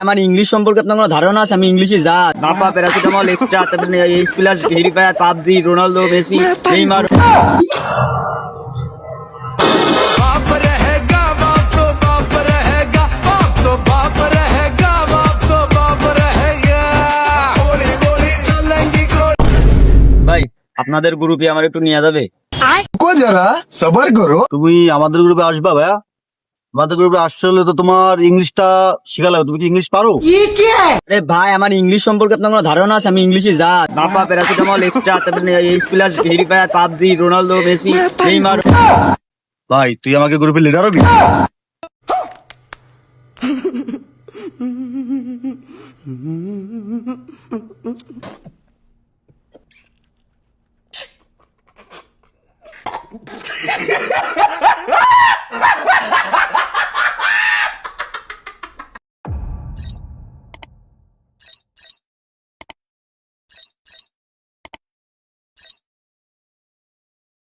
আমার ইংলিশ সম্পর্কে আপনার কোনো ধারণা আছে? আমি ইংলিশে যা বাপা প্যারাসিটামল এক্সট্রা তারপরে H plus verifier PUBG Ronaldo Messi Neymar. बाप रहेगा बाप तो बाप रहेगा बाप तो बाप रहेगा बाप तो बाप रहेगा गोली गोली चलेंगी ভাই আপনাদের গ্রুপে আমার একটু নিয়ে যাবে? को जरा सबर करो। তুমি আমাদের গ্রুপে আসবা ভাইয়া? আমাদের গ্রুপে আসতে হলে তো তোমার ইংলিশটা শেখা লাগবে। তুমি কি ইংলিশ পারো? আরে ভাই আমার ইংলিশ সম্পর্কে আপনার কোনো ধারণা আছে? আমি ইংলিশে যা বাপা প্যারাসিটামল এক্সট্রা তারপরে H plus verifier PUBG Ronaldo Messi Neymar. ভাই তুই আমাকে গ্রুপে লিডার হবি?